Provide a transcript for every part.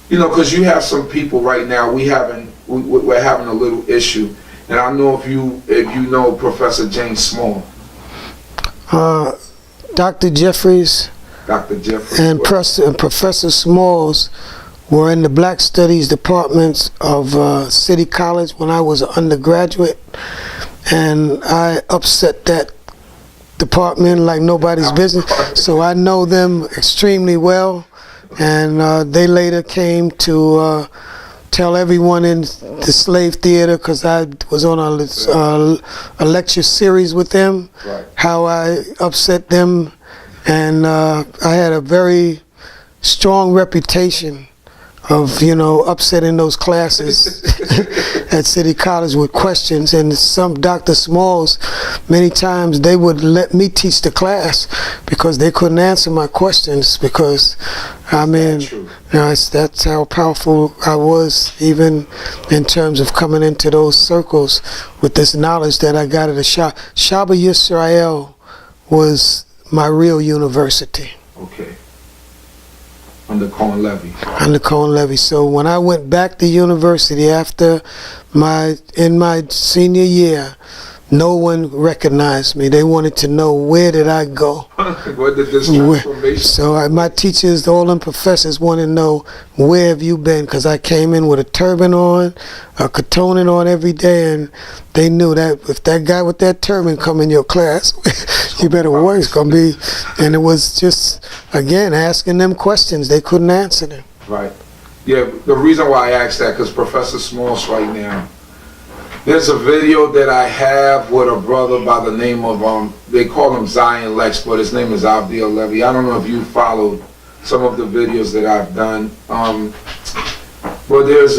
You know, because you have some people right now. We're having a little issue, and I know if you know Professor James Small, Dr. Jeffries, and Professor Smalls were in the Black Studies departments of City College when I was an undergraduate, and I upset that department like nobody's business. So I know them extremely well, and they later came to tell everyone in the slave theater, because I was on a lecture series with them, how I upset them, and I had a very strong reputation of, you know, upsetting those classes at City College with questions. And some Dr. Smalls, many times they would let me teach the class because they couldn't answer my questions, because I mean, you know, that's how powerful I was, even in terms of coming into those circles with this knowledge that I got at the Shaba Yisrael was my real university. Okay. Under Cohane Levi. Under Cohane Levi. So when I went back to university after in my senior year, no one recognized me. They wanted to know, where did I go? What did this transformation? So my teachers, all them professors, wanted to know, where have you been? Because I came in with a turban on, a katonet on every day, and they knew that if that guy with that turban come in your class, you better work. It's gonna be. And it was just, again, asking them questions. They couldn't answer them. Right. Yeah. The reason why I asked that, because Professor Smalls right now, there's a video that I have with a brother by the name of, they call him Zion Lex, but his name is Abba Levi. I don't know if you followed some of the videos that I've done. But there's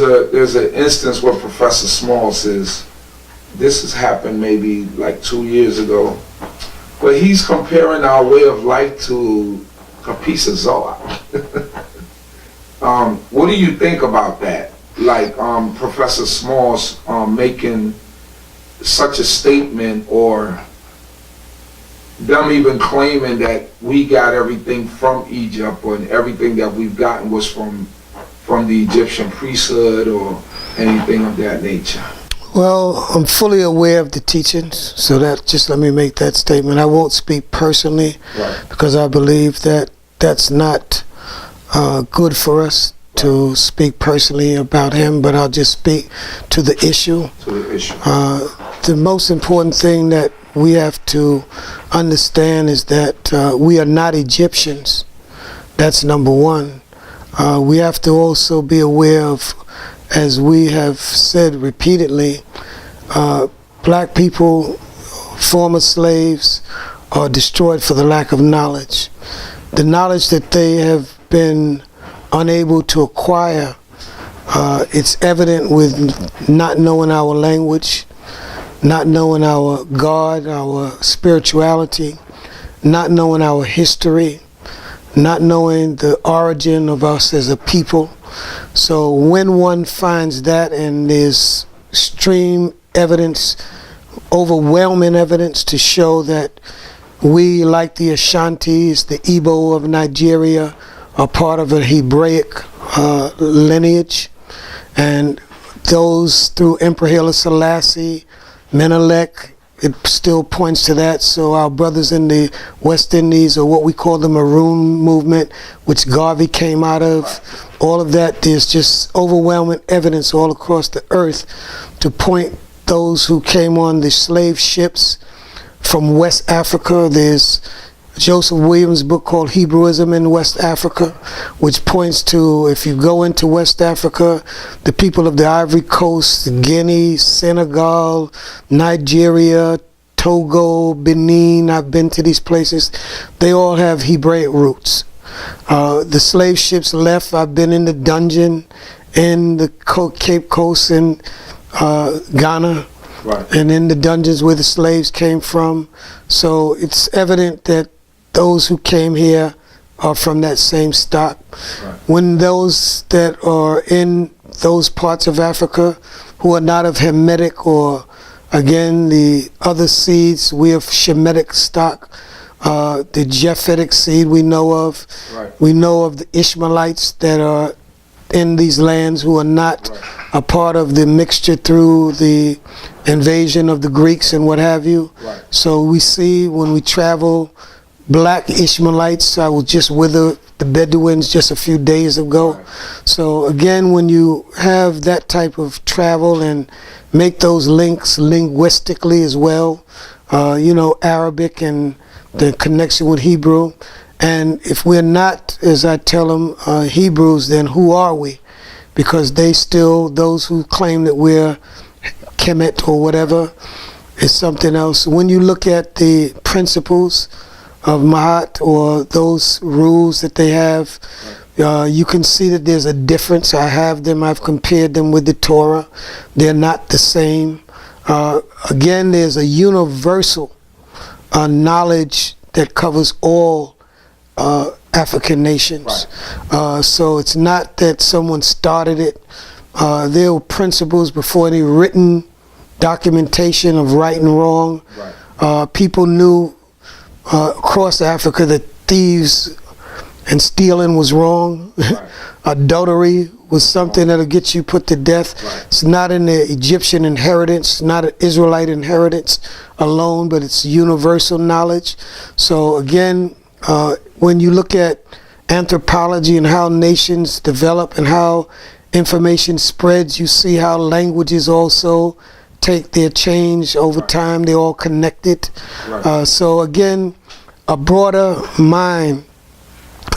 an instance where Professor Smalls says, this has happened maybe like 2 years ago, but he's comparing our way of life to a piece of Zohar. What do you think about that? Like Professor Smalls making such a statement, or them even claiming that we got everything from Egypt, and everything that we've gotten was from the Egyptian priesthood or anything of that nature? Well, I'm fully aware of the teachings, so that, just let me make that statement. I won't speak personally, because I believe that that's not good for us to speak personally about him, but I'll just speak to the issue. The most important thing that we have to understand is that we are not Egyptians. That's number one. We have to also be aware of, as we have said repeatedly, black people, former slaves, are destroyed for the lack of knowledge. The knowledge that they have been unable to acquire, it's evident with not knowing our language, not knowing our God, our spirituality, not knowing our history, not knowing the origin of us as a people. So when one finds that, and there's extreme evidence, overwhelming evidence to show that we, like the Ashantis, the Igbo of Nigeria, are part of a Hebraic lineage, and those through Emperor Haile Selassie, Menelik, it still points to that. So our brothers in the West Indies, or what we call the Maroon movement, which Garvey came out of, all of that, there's just overwhelming evidence all across the earth to point those who came on the slave ships from West Africa. There's Joseph Williams' book called Hebrewism in West Africa, which points to, if you go into West Africa, the people of the Ivory Coast, Guinea, Senegal, Nigeria, Togo, Benin, I've been to these places, they all have Hebraic roots. The slave ships left, I've been in the dungeon in the Cape Coast in Ghana, and in the dungeons where the slaves came from. So it's evident that those who came here are from that same stock. When those that are in those parts of Africa who are not of Hamitic, or again the other seeds, we have Shemitic stock, the Japhetic seed we know of. We know of the Ishmaelites that are in these lands, who are not a part of the mixture through the invasion of the Greeks and what have you. So we see when we travel, black Ishmaelites. I was just with the Bedouins just a few days ago. So again, when you have that type of travel and make those links linguistically as well, you know, Arabic and the connection with Hebrew. And if we're not, as I tell them, Hebrews, then who are we? Because they still, those who claim that we're Kemet or whatever, is something else. When you look at the principles of Mahat or those rules that they have, you can see that there's a difference. I have them, I've compared them with the Torah. They're not the same. Again, there's a universal knowledge that covers all African nations. So it's not that someone started it. There were principles before any written documentation of right and wrong. People knew across Africa that thieves and stealing was wrong. Adultery was something that'll get you put to death. It's not in the Egyptian inheritance, not an Israelite inheritance alone, but it's universal knowledge. So again, when you look at anthropology and how nations develop and how information spreads, you see how languages also take their change over time. They're all connected. So again, a broader mind,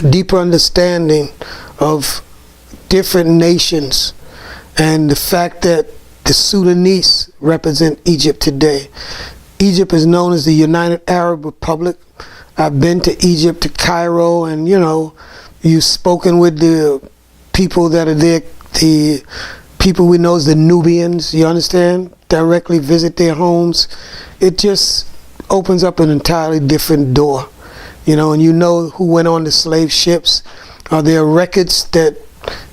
deeper understanding of different nations, and the fact that the Sudanese represent Egypt today. Egypt is known as the United Arab Republic. I've been to Egypt, to Cairo, and you know, you've spoken with the people that are there, the people we know as the Nubians, you understand? Directly visit their homes. It just opens up an entirely different door, you know, and you know who went on the slave ships. There are records that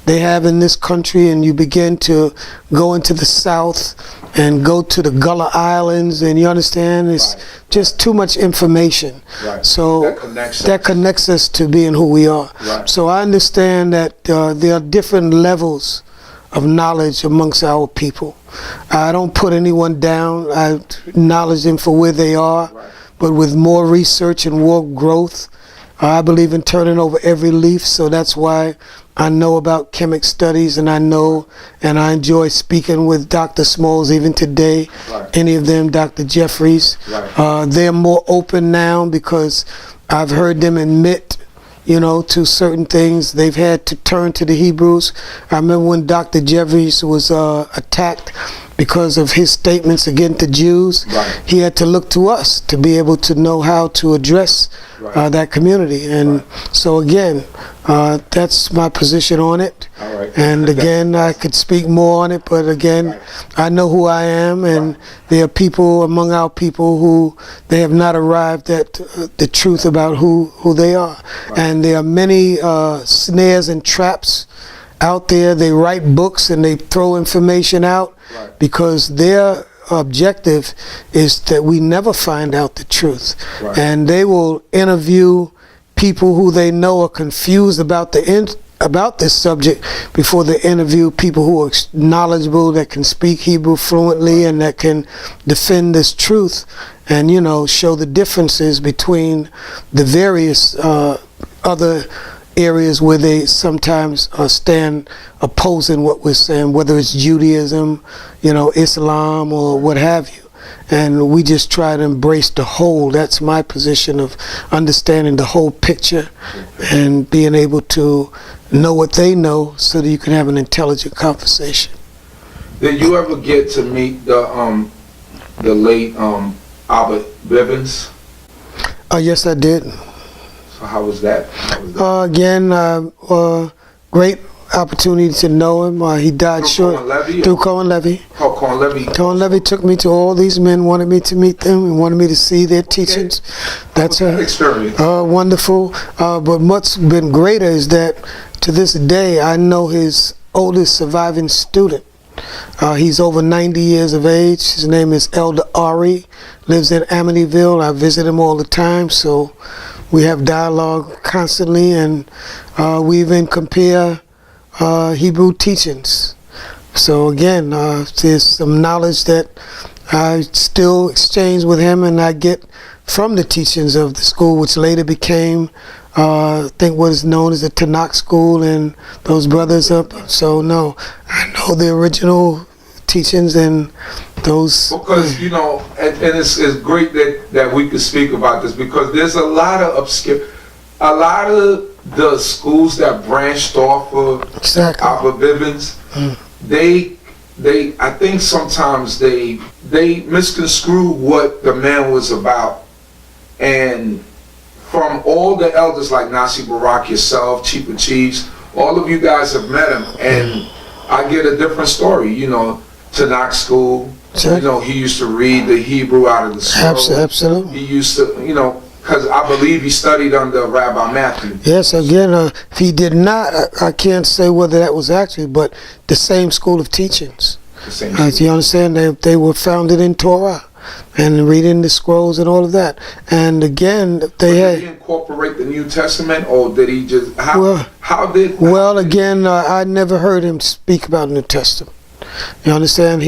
they have in this country, and you begin to go into the south and go to the Gullah Islands, and you understand, it's just too much information. So that connects us to being who we are. So I understand that there are different levels of knowledge amongst our people. I don't put anyone down. I acknowledge them for where they are, but with more research and more growth, I believe in turning over every leaf. So that's why I know about chemic studies, and I know and I enjoy speaking with Dr. Smalls even today, any of them, Dr. Jeffries. They're more open now because I've heard them admit, you know, to certain things. They've had to turn to the Hebrews. I remember when Dr. Jeffries was attacked because of his statements against the Jews. He had to look to us to be able to know how to address that community. And so again, that's my position on it. And again, I could speak more on it, but again, I know who I am, and there are people among our people who they have not arrived at the truth about who they are. And there are many snares and traps out there. They write books and they throw information out because their objective is that we never find out the truth. And they will interview people who they know are confused about this subject before they interview people who are knowledgeable, that can speak Hebrew fluently and that can defend this truth and, you know, show the differences between the various other areas where they sometimes stand opposing what we're saying, whether it's Judaism, you know, Islam, or what have you. And we just try to embrace the whole. That's my position of understanding the whole picture and being able to know what they know so that you can have an intelligent conversation. Did you ever get to meet the late Abba Bivens? Yes, I did. So how was that? Again, great opportunity to know him. He died through Cohane Levi. Cohane Levi. Cohane Levi took me to all these men, wanted me to meet them, and wanted me to see their teachings. That's an experience. Wonderful. But what's been greater is that to this day, I know his oldest surviving student. He's over 90 years of age. His name is Elder Ari. Lives in Amityville. I visit him all the time, so we have dialogue constantly, and we even compare Hebrew teachings. So again, there's some knowledge that I still exchange with him and I get from the teachings of the school, which later became, I think what is known as the Tanakh school, and those brothers up. So no, I know the original teachings and those. Because, you know, and it's great that we could speak about this, because there's a lot of the schools that branched off of Exactly. Abba Bivens, they I think sometimes they misconstrue what the man was about. And from all the elders like Nasi Barak, yourself, Chief of Chiefs, all of you guys have met him, and I get a different story. You know, Tanakh school, you know, he used to read the Hebrew out of the scroll. Absolutely. He used to, you know, because I believe he studied under Rabbi Matthew. Yes, again, if he did not, I can't say whether that was actually, but the same school of teachings. The same school. You understand? They were founded in Torah and reading the scrolls and all of that. And again, Did he incorporate the New Testament, or did he just, Well, again, I never heard him speak about the New Testament. You understand?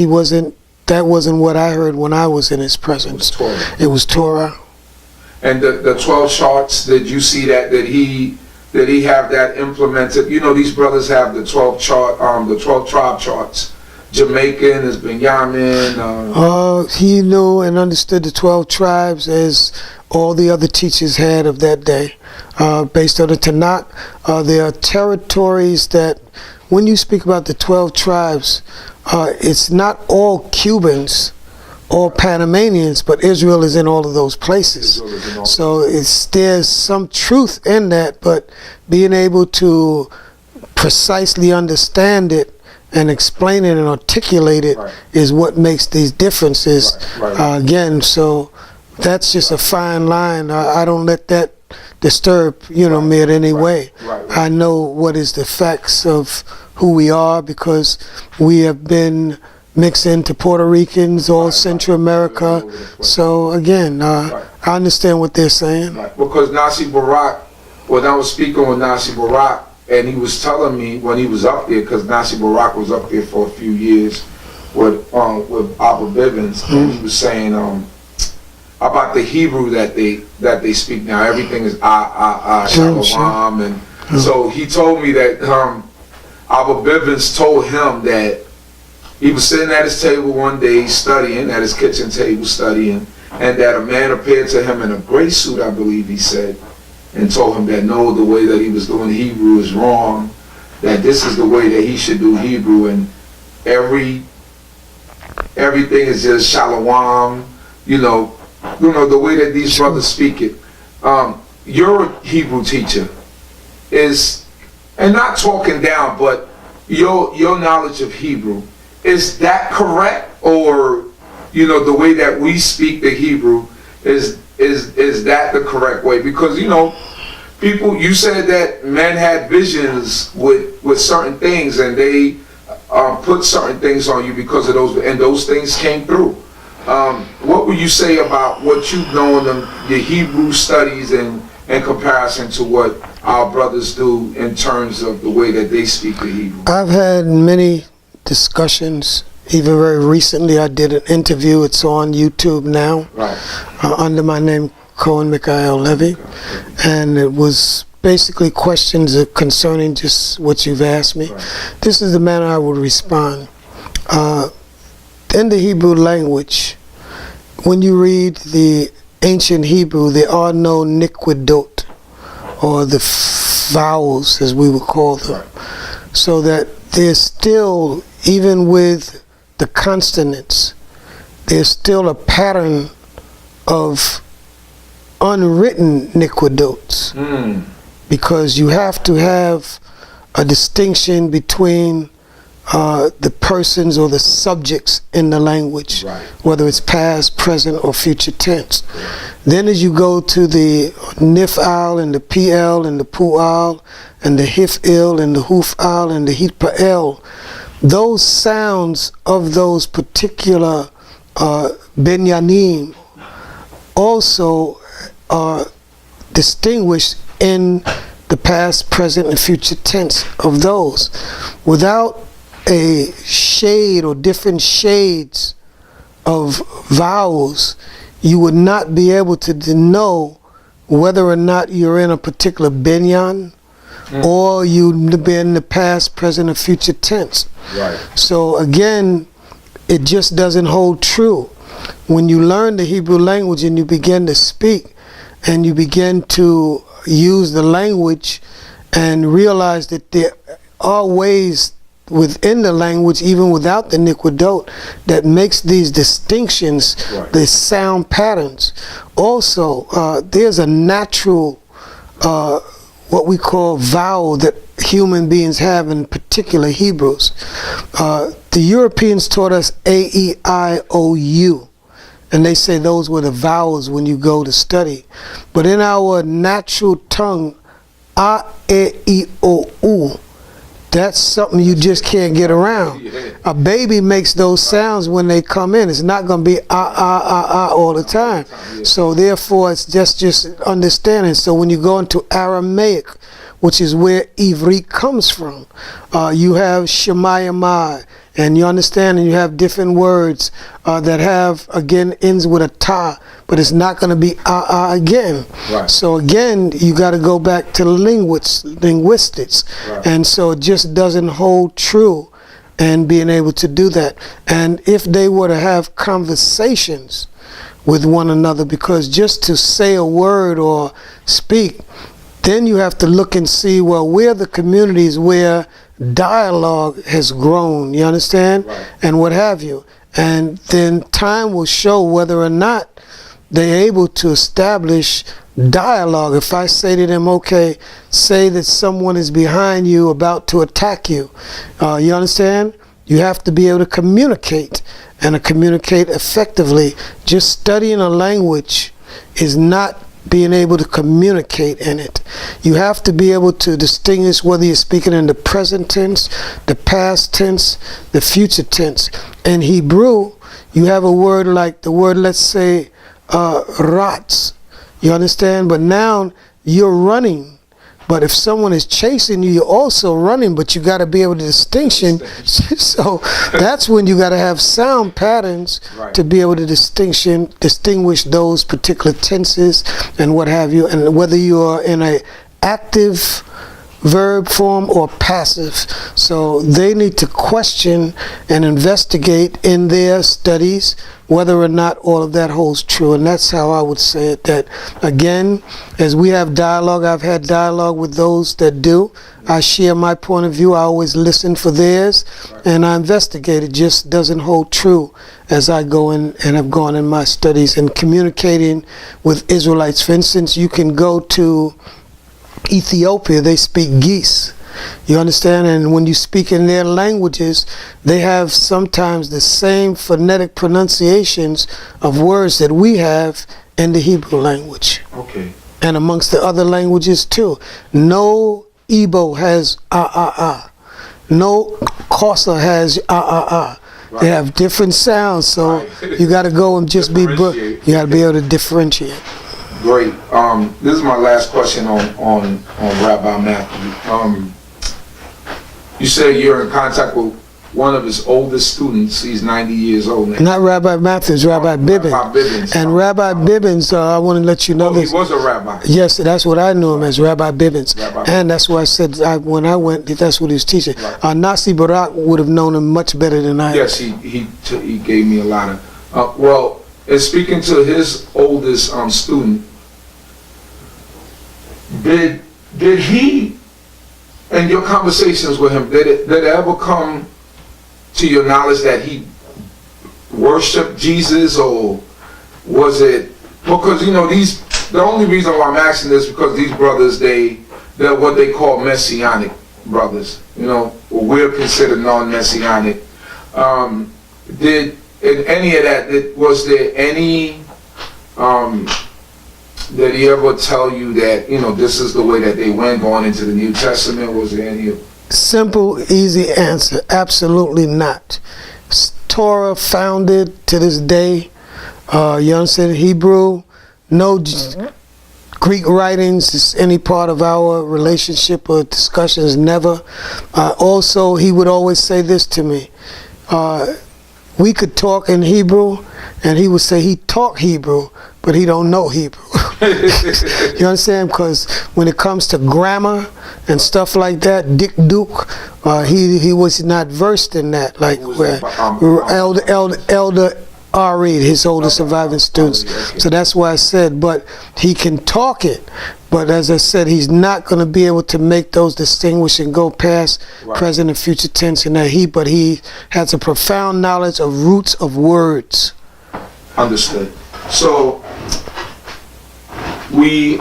That wasn't what I heard when I was in his presence. It was Torah. And the 12 charts, did you see that? Did he have that implemented? You know, these brothers have the 12 tribe charts. Jamaican is Benjamin. He knew and understood the 12 tribes as all the other teachers had of that day. Based on the Tanakh, there are territories that, when you speak about the 12 tribes, it's not all Cubans, all Panamanians, but Israel is in all of those places. So there's some truth in that, but being able to precisely understand it and explain it and articulate it is what makes these differences. Again, so that's just a fine line. I don't let that disturb, you know, me in any way. I know what is the facts of who we are, because we have been mixed into Puerto Ricans, all Central America. So again, I understand what they're saying. Because Nasi Barak, when I was speaking with Nasi Barak, and he was telling me when he was up there, because Nasi Barak was up there for a few years with Abba Bivens, and he was saying about the Hebrew that they speak now. Everything is Shalom, and so he told me that Abba Bivens told him that he was sitting at his table one day studying, at his kitchen table studying, and that a man appeared to him in a gray suit, I believe he said, and told him that no, the way that he was doing Hebrew is wrong, that this is the way that he should do Hebrew, and everything is just Shalom, you know, the way that these brothers speak it. Your Hebrew teacher is, and not talking down, but your knowledge of Hebrew, is that correct? Or, you know, the way that we speak the Hebrew, is that the correct way? Because, you know, people, you said that men had visions with certain things, and they put certain things on you because of those, and those things came through. What would you say about what you've known in your Hebrew studies in comparison to what our brothers do in terms of the way that they speak the Hebrew? I've had many discussions. Even very recently, I did an interview. It's on YouTube now, under my name, Cohane Michael Levi, and it was basically questions concerning just what you've asked me. This is the manner I would respond. In the Hebrew language, when you read the ancient Hebrew, there are no niquidot, or the vowels as we would call them. So that there's still, even with the consonants, there's still a pattern of unwritten niquidotes. Because you have to have a distinction between the persons or the subjects in the language, whether it's past, present, or future tense. Then as you go to the nif'al and the pl and the pu'al and the hif'il and the huf'al and the hitpa'el, those sounds of those particular binyanim also are distinguished in the past, present, and future tense of those. Without a shade or different shades of vowels, you would not be able to know whether or not you're in a particular binyan or you've been in the past, present, or future tense. Right. So again, it just doesn't hold true. When you learn the Hebrew language and you begin to speak and you begin to use the language and realize that there are ways within the language, even without the niquidot, that makes these distinctions, right, the sound patterns. Also, there's a natural, what we call vowel that human beings have, in particular Hebrews. The Europeans taught us A, E, I, O, U. And they say those were the vowels when you go to study. But in our natural tongue, A, E, I, O, U, that's something you just can't get around. A baby makes those sounds when they come in. It's not going to be all the time. So therefore, it's just understanding. So when you go into Aramaic, which is where Ivrit comes from, you have Shemayamai, and you understand, and you have different words that have, again, ends with a ta, but it's not going to be again. Right. So again, you got to go back to linguistics. Right. And so it just doesn't hold true and being able to do that. And if they were to have conversations with one another, because just to say a word or speak, then you have to look and see, well, where the communities where dialogue has grown, you understand? Right. And what have you. And then time will show whether or not they're able to establish dialogue. If I say to them, okay, say that someone is behind you about to attack you, you understand? You have to be able to communicate, and to communicate effectively. Just studying a language is not being able to communicate in it. You have to be able to distinguish whether you're speaking in the present tense, the past tense, the future tense. In Hebrew, you have a word like the word, let's say, rats. You understand? But now you're running. But if someone is chasing you, you're also running, but you got to be able to distinction. So that's when you got to have sound patterns, right, to be able to distinguish those particular tenses and what have you, and whether you are in a active verb form or passive. So they need to question and investigate in their studies whether or not all of that holds true. And that's how I would say it, that again, as we have dialogue, I've had dialogue with those that do. I share my point of view. I always listen for theirs, and I investigate. It just doesn't hold true as I go in and have gone in my studies and communicating with Israelites. For instance, you can go to Ethiopia, they speak Geese. You understand? And when you speak in their languages, they have sometimes the same phonetic pronunciations of words that we have in the Hebrew language. Okay. And amongst the other languages too. No Igbo has No Xhosa has Right. They have different sounds, so right, you got to go and just you got to be able to differentiate. Great. This is my last question on Rabbi Matthew. You say you're in contact with one of his oldest students. He's 90 years old now. Not Rabbi Matthews, Rabbi Bivens. Rabbi Bivens. And Rabbi Bivens, I want to let you know this. He was a rabbi. Yes, that's what I knew him as, Rabbi Bivens. And that's why I said when I went, that's what he was teaching. Right. Nasi Barak would have known him much better than I. Yes, he gave me a lot of. Well, in speaking to his oldest student, did he, in your conversations with him, did it ever come to your knowledge that he worshiped Jesus, or was it because the only reason why I'm asking this because these brothers they're what they call messianic brothers, we're considered non-messianic. Did in any of that, was there any did he ever tell you that this is the way that they went going into the New Testament? Was there any? Simple, easy answer. Absolutely not. Torah founded to this day. You understand? Hebrew, no Greek writings is any part of our relationship or discussions, never. Also, he would always say this to me. We could talk in Hebrew, and he would say he taught Hebrew, but he don't know Hebrew. You understand? Because when it comes to grammar and stuff like that, Dick Duke, he was not versed in that. Like where Elder R. Reed, his oldest surviving students. So that's why I said, but he can talk it. But as I said, he's not going to be able to make those distinguish and go past present and future tense in that but he has a profound knowledge of roots of words. Understood. So we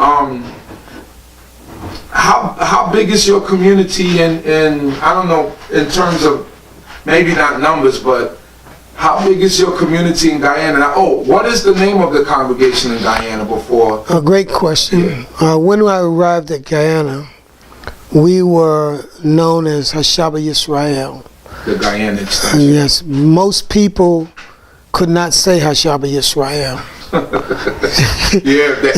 how big is your community in I don't know, in terms of maybe not numbers, but how big is your community in Guyana? Oh, what is the name of the congregation in Guyana before? A great question. When I arrived at Guyana, we were known as Hashaba Yisrael. The Guyana extension. Yes, most people could not say Hashaba Yisrael. Yeah, the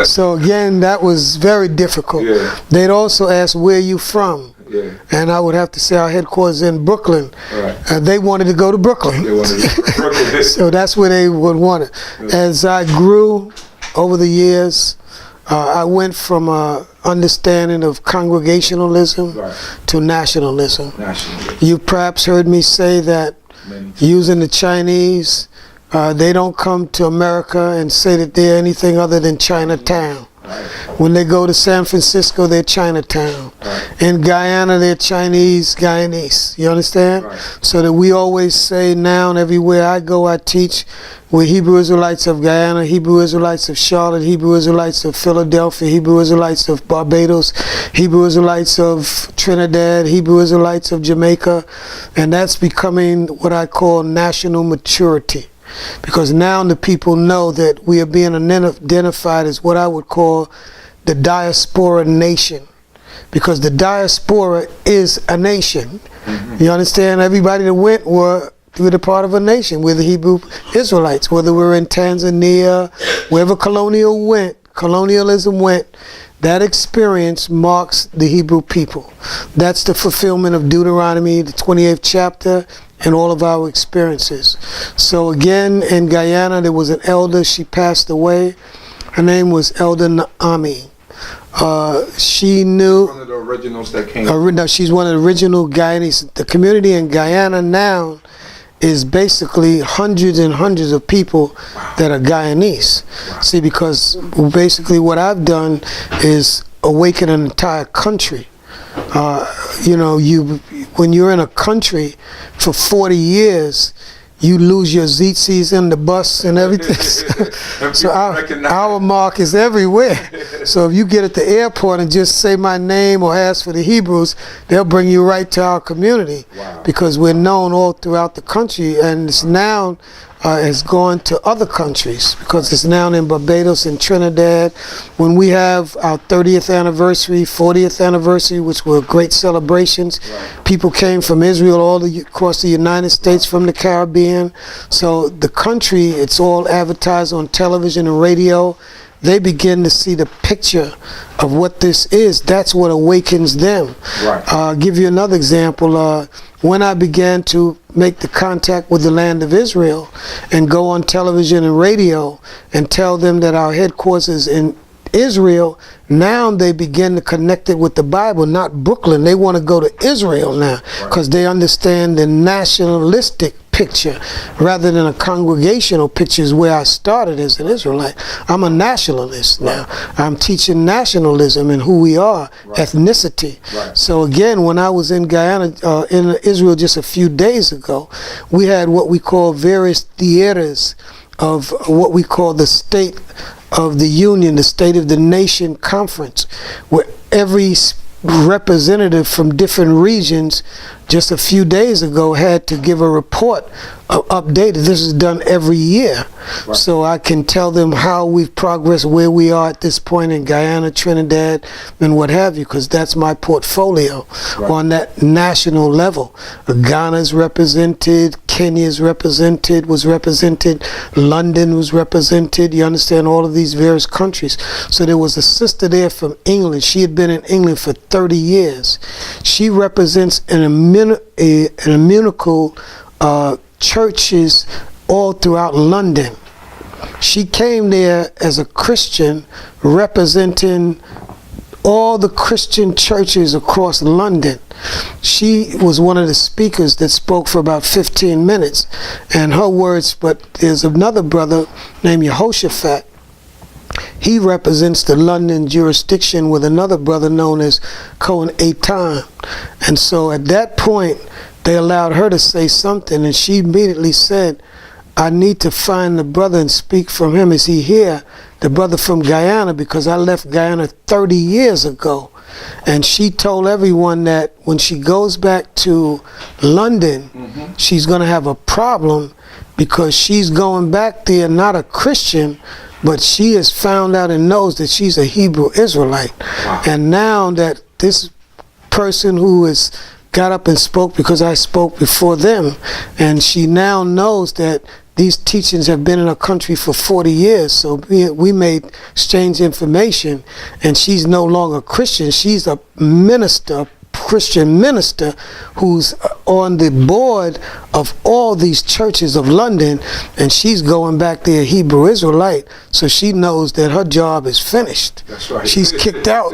H. So again, that was very difficult. Yeah. They'd also ask, where are you from? Yeah. And I would have to say our headquarters in Brooklyn. Right. They wanted to go to Brooklyn. They wanted to go to Brooklyn. So that's where they would want it. Yeah. As I grew over the years, I went from understanding of congregationalism to nationalism. You perhaps heard me say that using the Chinese, they don't come to America and say that they're anything other than Chinatown. When they go to San Francisco, they're Chinatown. In Guyana, they're Guyanese. You understand? So that we always say now, and everywhere I go, I teach, we're Hebrew Israelites of Guyana, Hebrew Israelites of Charlotte, Hebrew Israelites of Philadelphia, Hebrew Israelites of Barbados, Hebrew Israelites of Trinidad, Hebrew Israelites of Jamaica. And that's becoming what I call national maturity. Because now the people know that we are being identified as what I would call the diaspora nation. Because the diaspora is a nation. You understand? Everybody that went were a part of a nation. We're the Hebrew Israelites. Whether we're in Tanzania, wherever colonialism went, that experience marks the Hebrew people. That's the fulfillment of Deuteronomy, the 28th chapter, and all of our experiences. So again, in Guyana, there was an elder. She passed away. Her name was Elder Naomi. She knew... One of the originals that came. No, she's one of the original Guyanese. The community in Guyana now is basically hundreds and hundreds of people that are Guyanese. See, because basically what I've done is awaken an entire country. You know, when you're in a country for 40 years, you lose your tzitzis in the bus and everything. So our mark is everywhere. So if you get at the airport and just say my name or ask for the Hebrews, they'll bring you right to our community. Because we're known all throughout the country, and it's now has gone to other countries, because it's now in Barbados and Trinidad. When we have our 30th anniversary, 40th anniversary, which were great celebrations, people came from Israel all across the United States, from the Caribbean. So the country, it's all advertised on television and radio. They begin to see the picture of what this is. That's what awakens them. I'll give you another example. When I began to make the contact with the land of Israel and go on television and radio and tell them that our headquarters is in Israel, now they begin to connect it with the Bible, not Brooklyn. They want to go to Israel now because they understand the nationalistic picture rather than a congregational picture is where I started as an Israelite. I'm a nationalist now. I'm teaching nationalism and who we are, ethnicity. So again, when I was in Guyana, in Israel just a few days ago, we had what we call various theaters of what we call the State of the Union, the State of the Nation Conference, where every representative from different regions just a few days ago had to give a report updated. This is done every year. Right. So I can tell them how we've progressed, where we are at this point in Guyana, Trinidad, and what have you, because that's my portfolio on that national level. Ghana's represented, Kenya's represented, London was represented, you understand, all of these various countries. So there was a sister there from England. She had been in England for 30 years. She represents an ecumenical churches all throughout London. She came there as a Christian representing all the Christian churches across London. She was one of the speakers that spoke for about 15 minutes, and her words, but there's another brother named Yehoshaphat. He represents the London jurisdiction with another brother known as Cohane Michael. And so at that point, they allowed her to say something, and she immediately said, I need to find the brother and speak from him. Is he here? The brother from Guyana, because I left Guyana 30 years ago. And she told everyone that when she goes back to London, she's going to have a problem, because she's going back there not a Christian, but she has found out and knows that she's a Hebrew Israelite. Wow. And now that this person who has got up and spoke, because I spoke before them, and she now knows that these teachings have been in her country for 40 years, so we may exchange information, and she's no longer Christian. She's a minister, Christian minister, who's on the board of all these churches of London, and she's going back there Hebrew Israelite, so she knows that her job is finished. That's right. She's kicked out,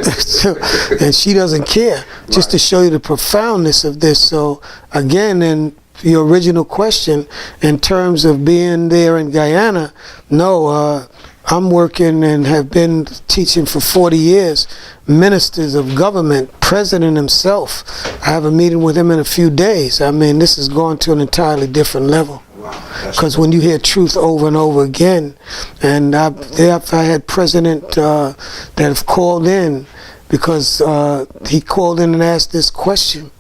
and she doesn't care, just to show you the profoundness of this. So again, in your original question, in terms of being there in Guyana, no, I'm working and have been teaching for 40 years, ministers of government, president himself. I have a meeting with him in a few days. I mean, this is going to an entirely different level. Because when you hear truth over and over again, and I've had president that have called in, because he called in and asked this question.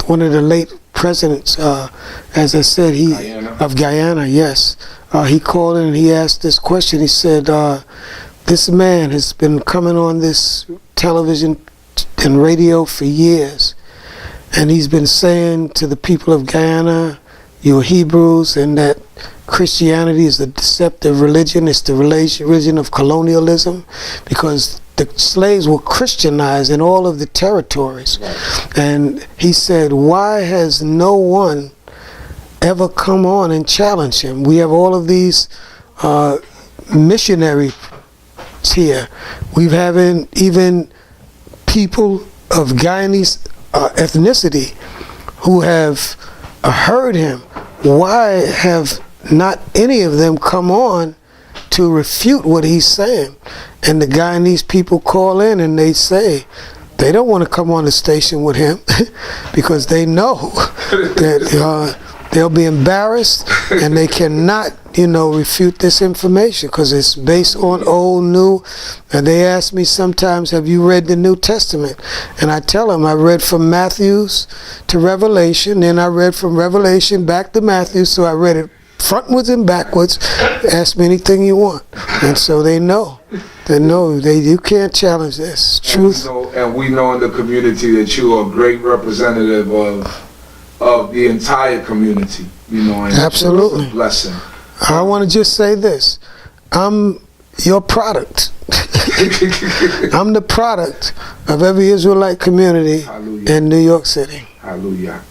One of the late presidents, as I said, of Guyana, yes. He called in and he asked this question. He said, this man has been coming on this television and radio for years, and he's been saying to the people of Guyana, you're Hebrews, and that Christianity is a deceptive religion. It's the religion of colonialism, because the slaves were Christianized in all of the territories. Right. And he said, why has no one ever come on and challenge him? We have all of these missionaries here. We've having even people of Guyanese ethnicity who have heard him. Why have not any of them come on to refute what he's saying? And the Guyanese people call in and they say they don't want to come on the station with him because they know that they'll be embarrassed, and they cannot, refute this information, because it's based on old, new. And they ask me sometimes, have you read the New Testament? And I tell them I read from Matthews to Revelation, then I read from Revelation back to Matthew, so I read it frontwards and backwards. Ask me anything you want. And so they know. You can't challenge this. Truth. And we know in the community that you are a great representative of the entire community, and absolutely. It's a blessing. I want to just say this. I'm your product. I'm the product of every Israelite community in New York City. Hallelujah.